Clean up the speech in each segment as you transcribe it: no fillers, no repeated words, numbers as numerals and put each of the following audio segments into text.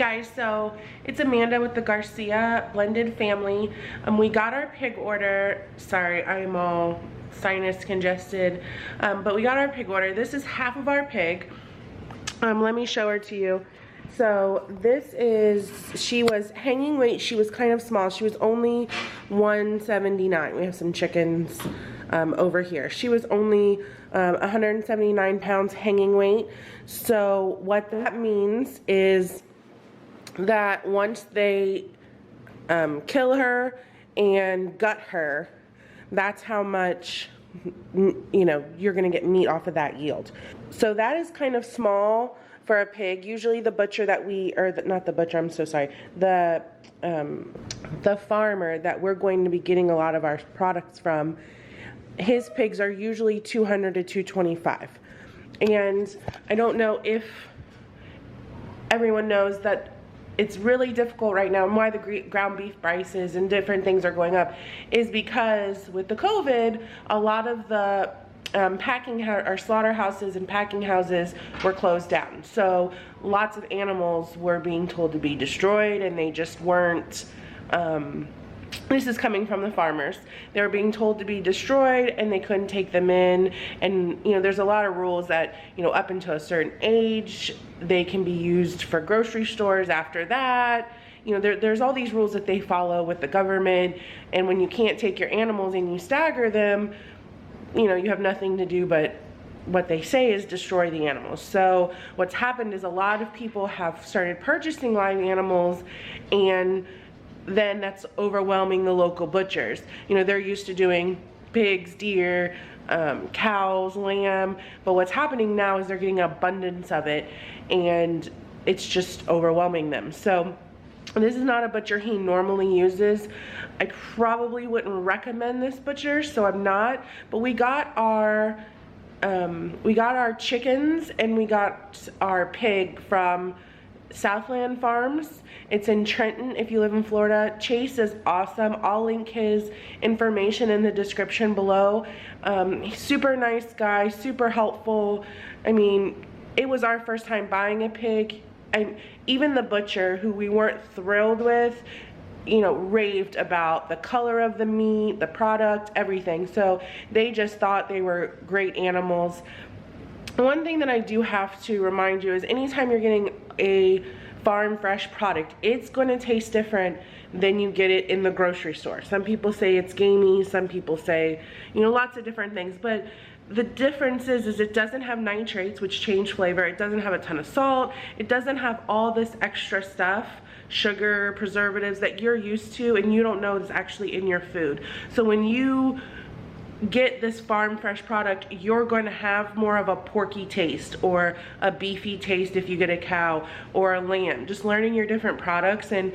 guys, so it's Amanda with the Garcia Blended Family. We got our pig order. Sorry, I'm all sinus congested, but we got our pig order. This is half of our pig. Let me show her to you. So this is, she was hanging weight, she was kind of small. She was only 179. We have some chickens over here. She was only 179 pounds hanging weight. So what that means is that once they kill her and gut her, that's how much, you know, you're gonna get meat off of that yield. So that is kind of small for a pig. Usually the butcher that we, or the, not the butcher, I'm so sorry, the farmer that we're going to be getting a lot of our products from, his pigs are usually 200 to 225. And I don't know if everyone knows that it's really difficult right now, and why the ground beef prices and different things are going up is because with the COVID, a lot of the slaughterhouses and packing houses were closed down. So lots of animals were being told to be destroyed, and they just weren't, this is coming from the farmers. They were being told to be destroyed and they couldn't take them in. And you know, there's a lot of rules that, you know, up until a certain age, they can be used for grocery stores. After that, you know, there's all these rules that they follow with the government. And when you can't take your animals and you stagger them, you know, you have nothing to do but what they say is destroy the animals. So what's happened is a lot of people have started purchasing live animals, and then that's overwhelming the local butchers. You know, they're used to doing pigs, deer, cows, lamb, but what's happening now is they're getting an abundance of it, and it's just overwhelming them. So this is not a butcher he normally uses. I probably wouldn't recommend this butcher, so I'm not. But we got our chickens and we got our pig from Southland Farms. It's in Trenton if you live in Florida. Chase is awesome. I'll link his information in the description below. He's super nice guy, super helpful. I mean, it was our first time buying a pig, and even the butcher, who we weren't thrilled with, you know, raved about the color of the meat, the product, everything. So they just thought they were great animals. One thing that I do have to remind you is anytime you're getting a farm fresh product, it's going to taste different than you get it in the grocery store. Some people say it's gamey, some people say, you know, lots of different things, but the difference is it doesn't have nitrates, which change flavor. It doesn't have a ton of salt. It doesn't have all this extra stuff, sugar, preservatives that you're used to and you don't know is actually in your food. So when you get this farm fresh product, you're going to have more of a porky taste or a beefy taste if you get a cow or a lamb. Just learning your different products and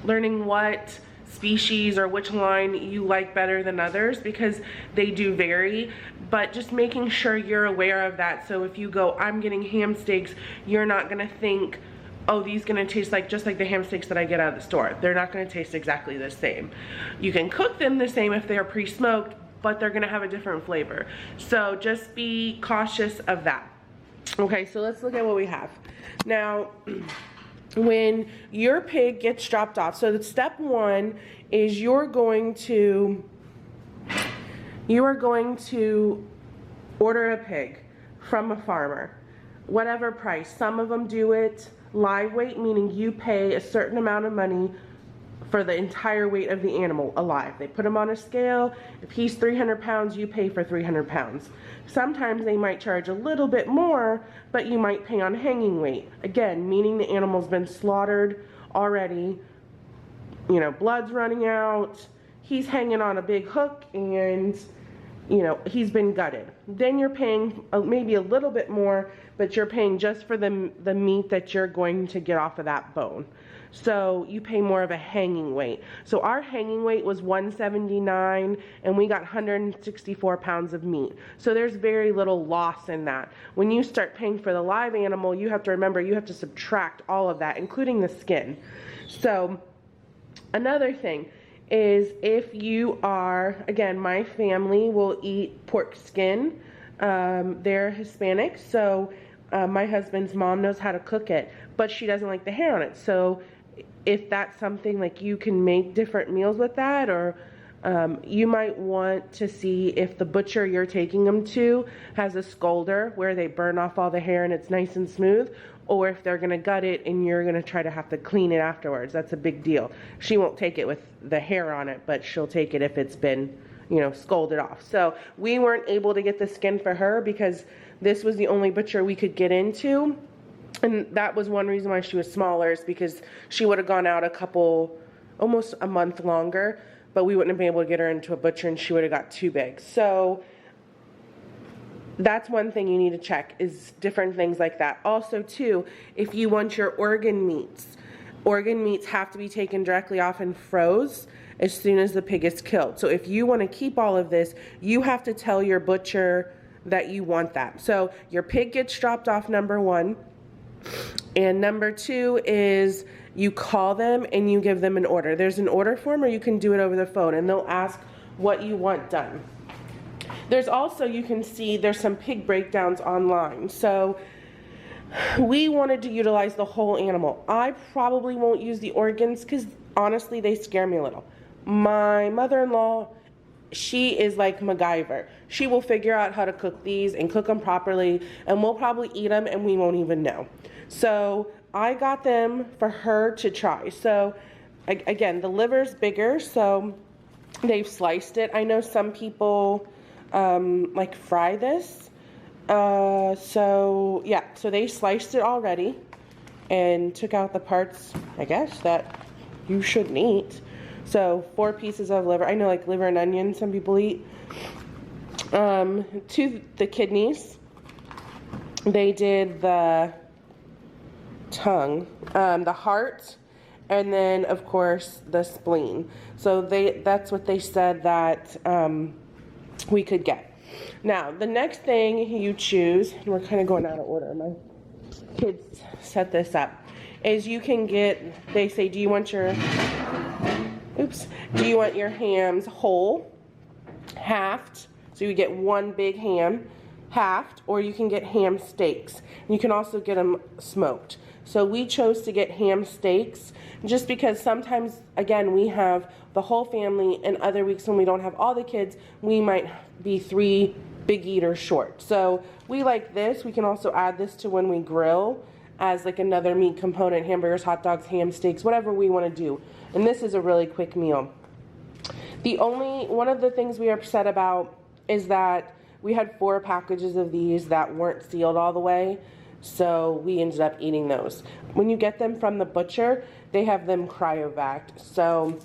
learning what species or which line you like better than others, because they do vary, but just making sure you're aware of that. So if you go, I'm getting ham steaks, you're not gonna think, oh, these gonna taste like just like the ham steaks that I get out of the store. They're not gonna taste exactly the same. You can cook them the same if they're pre-smoked, but they're gonna have a different flavor. So just be cautious of that. Okay, so let's look at what we have. Now, when your pig gets dropped off, so the step one is you are going to order a pig from a farmer, whatever price. Some of them do it live weight, meaning you pay a certain amount of money for the entire weight of the animal alive. They put him on a scale. If he's 300 pounds, you pay for 300 pounds. Sometimes they might charge a little bit more, but you might pay on hanging weight. Again, meaning the animal's been slaughtered already, you know, blood's running out, he's hanging on a big hook, and you know, he's been gutted. Then you're paying maybe a little bit more, but you're paying just for the meat that you're going to get off of that bone. So you pay more of a hanging weight. So our hanging weight was 179 and we got 164 pounds of meat. So there's very little loss in that. When you start paying for the live animal, you have to remember you have to subtract all of that, including the skin. So another thing is, if you are, again, my family will eat pork skin. They're Hispanic, so My husband's mom knows how to cook it, but she doesn't like the hair on it. So if that's something like you can make different meals with that, or you might want to see if the butcher you're taking them to has a scalder where they burn off all the hair and it's nice and smooth, or if they're gonna gut it and you're gonna try to have to clean it afterwards. That's a big deal. She won't take it with the hair on it, but she'll take it if it's been, you know, scalded off. So we weren't able to get the skin for her because this was the only butcher we could get into. And that was one reason why she was smaller, is because she would have gone out almost a month longer, but we wouldn't have been able to get her into a butcher and she would have got too big. So that's one thing you need to check, is different things like that. Also too, if you want your organ meats have to be taken directly off and froze as soon as the pig is killed. So if you want to keep all of this, you have to tell your butcher that you want that. So your pig gets dropped off, number one. And number two is you call them and you give them an order. There's an order form, or you can do it over the phone, and they'll ask what you want done. There's also, you can see there's some pig breakdowns online. So we wanted to utilize the whole animal. I probably won't use the organs because honestly they scare me a little. My mother-in-law, she is like MacGyver. She will figure out how to cook these and cook them properly, and we'll probably eat them and we won't even know. So I got them for her to try. So again, the liver's bigger, so they've sliced it. I know some people like fry this. So yeah, so they sliced it already and took out the parts, I guess, that you shouldn't eat. So 4 pieces of liver. I know, like liver and onion some people eat. To the kidneys, they did the tongue, the heart, and then of course the spleen. So that's what they said that we could get. Now the next thing you choose, and we're kind of going out of order, my kids set this up, is you can get, they say, do you want your hams whole, halved, so you get one big ham, halved, or you can get ham steaks. You can also get them smoked. So we chose to get ham steaks just because sometimes, again, we have the whole family, and other weeks when we don't have all the kids, we might be 3 big eaters short. So we like this. We can also add this to when we grill as like another meat component, hamburgers, hot dogs, ham steaks, whatever we want to do. And this is a really quick meal. One of the things we are upset about is that we had 4 packages of these that weren't sealed all the way, so we ended up eating those. When you get them from the butcher, they have them cryovac. So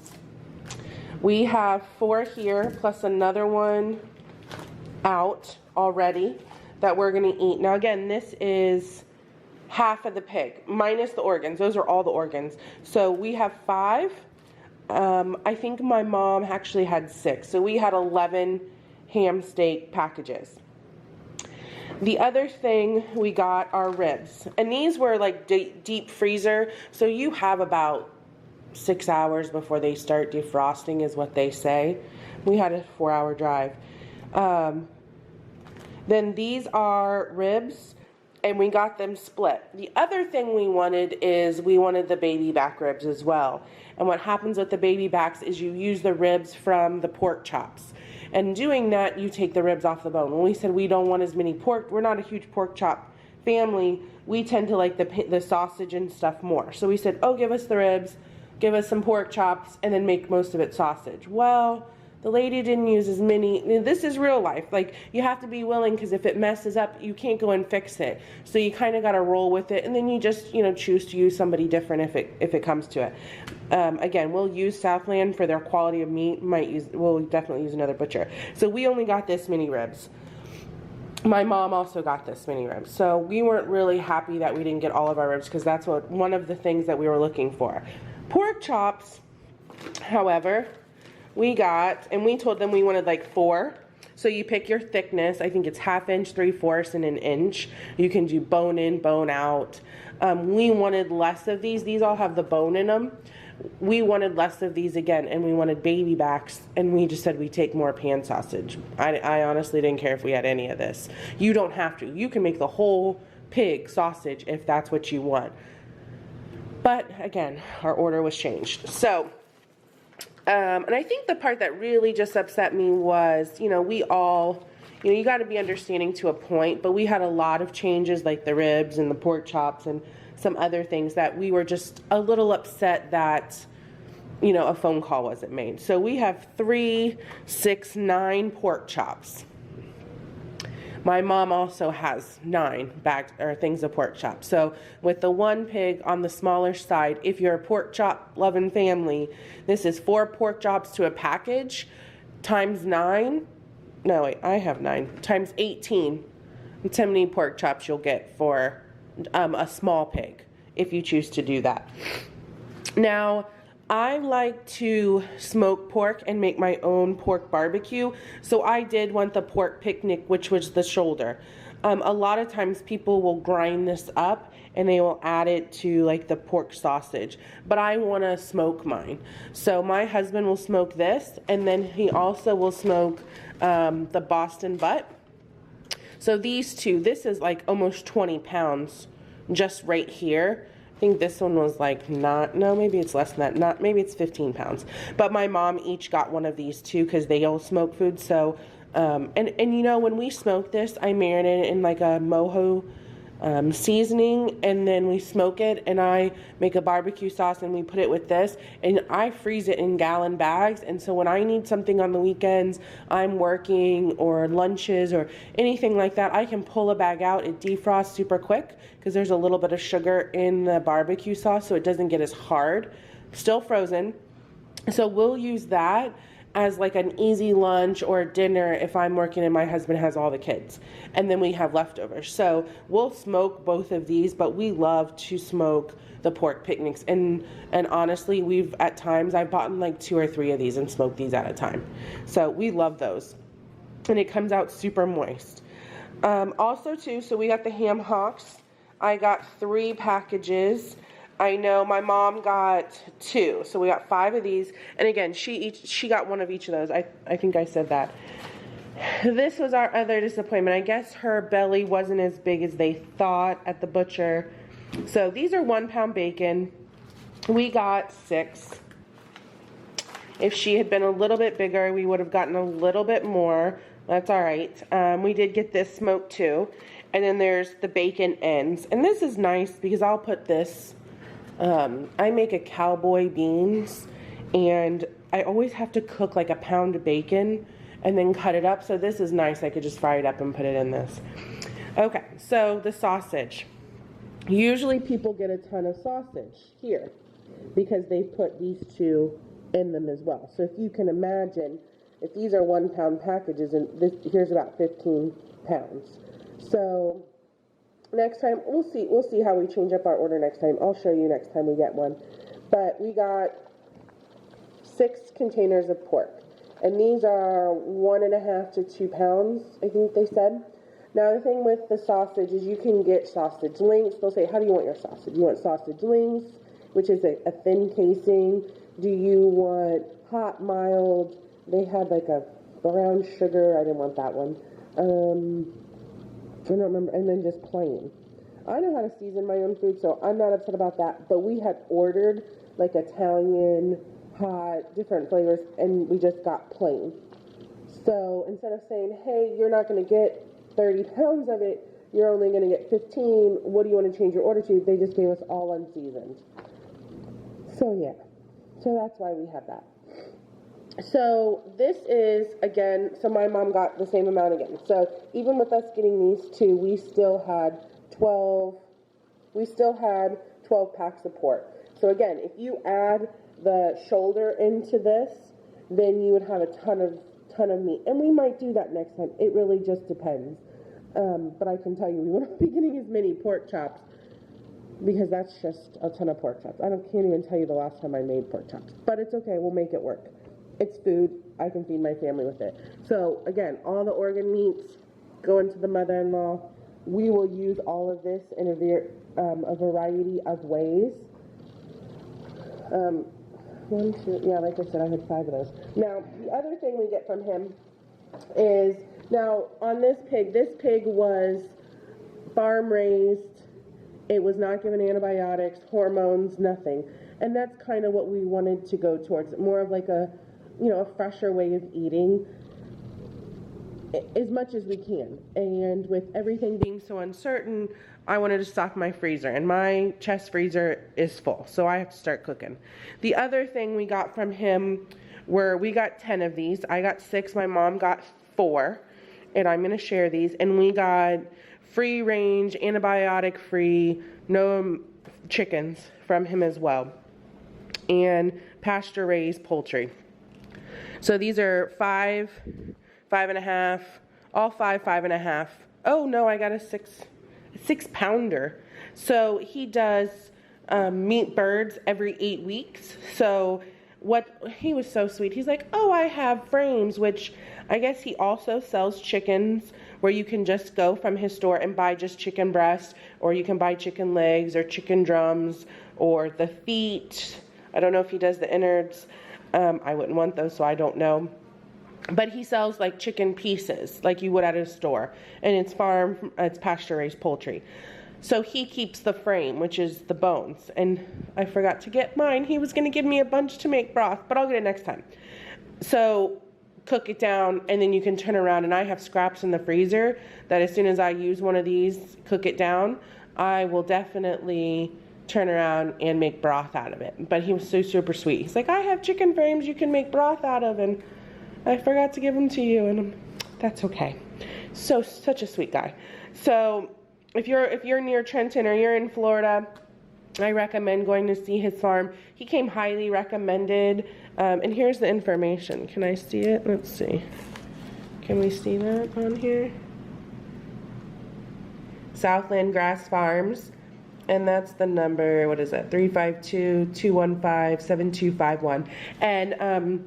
we have 4 here, plus another one out already that we're gonna eat. Now again, this is half of the pig, minus the organs. Those are all the organs. So we have 5. I think my mom actually had 6. So we had 11 ham steak packages. The other thing we got are ribs. And these were like deep freezer. So you have about 6 hours before they start defrosting is what they say. We had a 4-hour drive. Then these are ribs, and we got them split. The other thing we wanted is we wanted the baby back ribs as well. And what happens with the baby backs is you use the ribs from the pork chops. And doing that, you take the ribs off the bone. When we said we don't want as many pork, we're not a huge pork chop family. We tend to like the sausage and stuff more. So we said, oh, give us the ribs, give us some pork chops, and then make most of it sausage. Well, the lady didn't use as many. This is real life. Like, you have to be willing, because if it messes up, you can't go and fix it. So you kind of got to roll with it, and then you just, choose to use somebody different if it comes to it. Again, we'll use Southland for their quality of meat. We'll definitely use another butcher. So we only got this many ribs. My mom also got this many ribs. So we weren't really happy that we didn't get all of our ribs, because that's one of the things that we were looking for. Pork chops, however, we got, and we told them we wanted like 4. So you pick your thickness. I think it's 1/2 inch, 3/4, and 1 inch. You can do bone in, bone out. We wanted less of these. These all have the bone in them. We wanted less of these again, and we wanted baby backs, and we just said we take more pan sausage. I honestly didn't care if we had any of this. You don't have to. You can make the whole pig sausage if that's what you want. But again, our order was changed. So, and I think the part that really just upset me was, we all, you got to be understanding to a point, but we had a lot of changes like the ribs and the pork chops and some other things that we were just a little upset that, a phone call wasn't made. So we have 3, 6, 9 pork chops. My mom also has 9 bags or things of pork chops. So with the 1 pig on the smaller side, if you're a pork chop loving family, this is 4 pork chops to a package times 9. No, wait, I have 9 times 18. That's how many pork chops you'll get for a small pig if you choose to do that. Now, I like to smoke pork and make my own pork barbecue. So I did want the pork picnic, which was the shoulder. A lot of times people will grind this up and they will add it to like the pork sausage. But I want to smoke mine. So my husband will smoke this, and then he also will smoke the Boston butt. So these two, this is like almost 20 pounds just right here. I think this one was like maybe it's less than that. Maybe it's 15 pounds. But my mom each got one of these too because they all smoke food. So, and when we smoke this, I marinate it in like a mojo seasoning, and then we smoke it, and I make a barbecue sauce and we put it with this, and I freeze it in gallon bags. And so when I need something on the weekends, I'm working or lunches or anything like that, I can pull a bag out. It defrosts super quick because there's a little bit of sugar in the barbecue sauce, so it doesn't get as hard. Still frozen. So we'll use that as like an easy lunch or dinner if I'm working and my husband has all the kids, and then we have leftovers. So we'll smoke both of these, but we love to smoke the pork picnics, and honestly, at times I've bought like 2 or 3 of these and smoked these at a time. So we love those, and it comes out super moist. Also too, so we got the ham hocks. I got 3 packages. I know my mom got 2, so we got 5 of these. And again, she got 1 of each of those. I think I said that. This was our other disappointment. I guess her belly wasn't as big as they thought at the butcher. So these are 1-pound bacon. We got 6. If she had been a little bit bigger, we would have gotten a little bit more. That's all right. We did get this smoked too. And then there's the bacon ends. And this is nice because I'll put this. I make a cowboy beans, and I always have to cook like a pound of bacon and then cut it up. So this is nice. I could just fry it up and put it in this. Okay, so the sausage. Usually people get a ton of sausage here because they put these 2 in them as well. So if you can imagine, if these are 1-pound packages, and here's about 15 pounds. So next time, we'll see how we change up our order next time. I'll show you next time we get one. But we got 6 containers of pork. And these are 1.5 to 2 pounds, I think they said. Now the thing with the sausage is you can get sausage links. They'll say, how do you want your sausage? You want sausage links, which is a thin casing. Do you want hot, mild? They had like a brown sugar. I didn't want that one. I don't remember, and then just plain. I know how to season my own food, so I'm not upset about that, but we had ordered like Italian, hot, different flavors, and we just got plain. So instead of saying, hey, you're not going to get 30 pounds of it, you're only going to get 15, what do you want to change your order to? They just gave us all unseasoned. So yeah, so that's why we have that. So this is, again, so my mom got the same amount again. So even with us getting these 2, we still had 12 packs of pork. So again, if you add the shoulder into this, then you would have a ton of meat. And we might do that next time. It really just depends. But I can tell you, we won't be getting as many pork chops because that's just a ton of pork chops. Can't even tell you the last time I made pork chops. But it's okay, we'll make it work. It's food. I can feed my family with it. So again, all the organ meats go into the mother-in-law. We will use all of this in a variety of ways. Like I said, I had 5 of those. Now, the other thing we get from him is, now on this pig was farm raised. It was not given antibiotics, hormones, nothing. And that's kind of what we wanted to go towards, more of like a, you know, a fresher way of eating as much as we can. And with everything being so uncertain, I wanted to stock my freezer, and my chest freezer is full, so I have to start cooking. The other thing we got from him were, we got 10 of these. I got 6, my mom got 4, and I'm gonna share these. And we got free range, antibiotic free, no chickens from him as well, and pasture raised poultry. So these are 5, 5.5, all 5, 5.5. Oh no, I got a 6 pounder. So he does meat birds every 8 weeks. So he was so sweet. He's like, oh, I have frames, which I guess he also sells chickens, where you can just go from his store and buy just chicken breast, or you can buy chicken legs or chicken drums or the feet. I don't know if he does the innards. I wouldn't want those, so I don't know. But he sells like chicken pieces like you would at a store, and it's pasture raised poultry. So he keeps the frame, which is the bones, and I forgot to get mine. He was going to give me a bunch to make broth, but I'll get it next time. So cook it down, and then you can turn around, and I have scraps in the freezer that as soon as I use one of these, cook it down, I will definitely turn around and make broth out of it. But he was so super sweet. He's like, I have chicken frames you can make broth out of, and I forgot to give them to you, and that's okay. So such a sweet guy. So if you're near Trenton or you're in Florida, I recommend going to see his farm. He came highly recommended. And here's the information. Can I see it? Let's see. Can we see that on here? Southland Grass Farms. And that's the number, what is that? 352-215-7251. And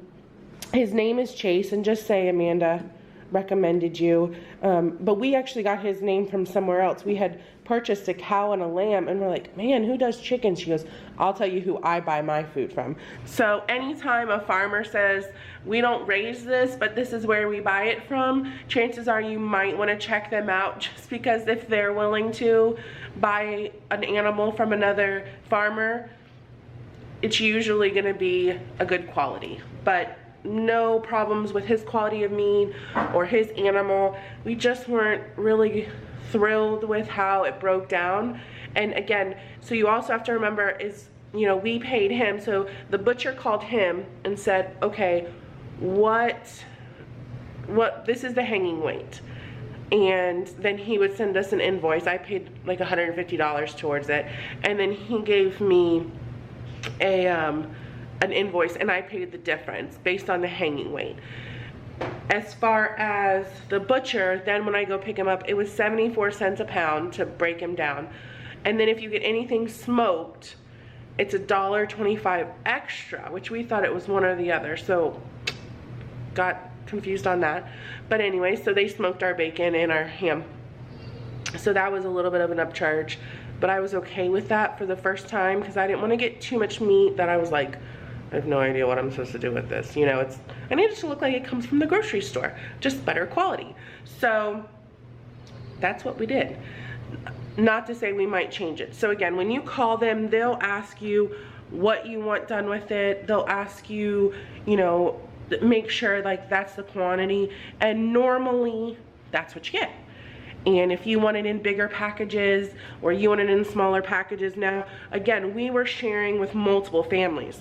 his name is Chase, and just say Amanda recommended you. But we actually got his name from somewhere else. We had purchased a cow and a lamb, and we're like, man, who does chicken? She goes, I'll tell you who I buy my food from. So anytime a farmer says, we don't raise this, but this is where we buy it from, chances are you might want to check them out, just because if they're willing to buy an animal from another farmer, it's usually going to be a good quality. But no problems with his quality of meat or his animal. We just weren't really thrilled with how it broke down. And again, so you also have to remember is, you know, we paid him. So the butcher called him and said, okay, what this is the hanging weight. And then he would send us an invoice. I paid like $150 towards it. And then he gave me an invoice, and I paid the difference based on the hanging weight. As far as the butcher, then when I go pick him up, it was 74 cents a pound to break him down. And then if you get anything smoked, it's $1.25 extra, which we thought it was one or the other, so got confused on that. But anyway, so they smoked our bacon and our ham, so that was a little bit of an upcharge, but I was okay with that for the first time, because I didn't want to get too much meat that I was like, I have no idea what I'm supposed to do with this. You know, I need it to look like it comes from the grocery store, just better quality. So that's what we did. Not to say we might change it. So again, when you call them, they'll ask you what you want done with it. They'll ask you, you know, make sure like that's the quantity, and normally that's what you get. And if you want it in bigger packages or you want it in smaller packages, now again, we were sharing with multiple families.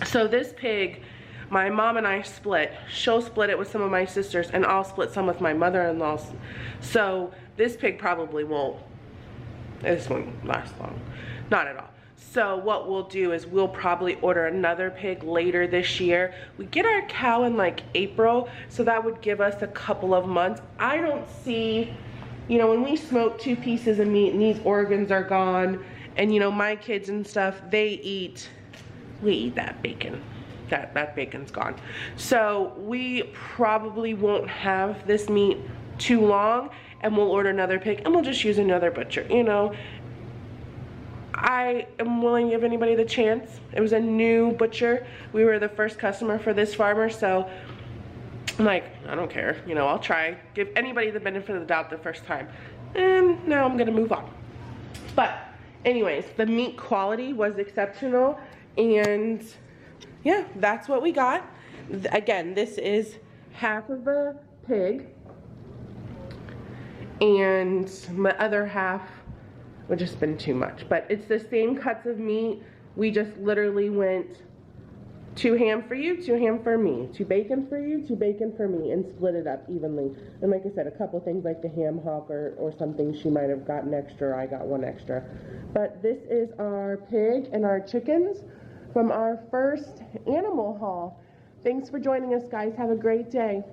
So this pig, my mom and I split. She'll split it with some of my sisters, and I'll split some with my mother-in-law's. So this pig probably won't, this won't last long. Not at all. So what we'll do is we'll probably order another pig later this year. We get our cow in like April, so that would give us a couple of months. I don't see, you know, when we smoke 2 pieces of meat and these organs are gone, and you know, my kids and stuff, we eat that bacon. That bacon's gone. So we probably won't have this meat too long, and we'll order another pig, and we'll just use another butcher, you know. I am willing to give anybody the chance. It was a new butcher. We were the first customer for this farmer, so I'm like, I don't care, you know, I'll try. Give anybody the benefit of the doubt the first time. And now I'm gonna move on. But anyways, the meat quality was exceptional, and yeah, that's what we got. Again, this is half of a pig, and my other half would just been too much. But it's the same cuts of meat. We just literally went 2 ham for you, 2 ham for me, 2 bacon for you, 2 bacon for me, and split it up evenly. And like I said, a couple things like the ham hock or something she might have gotten extra, or I got 1 extra. But this is our pig and our chickens from our first animal haul. Thanks for joining us, guys. Have a great day.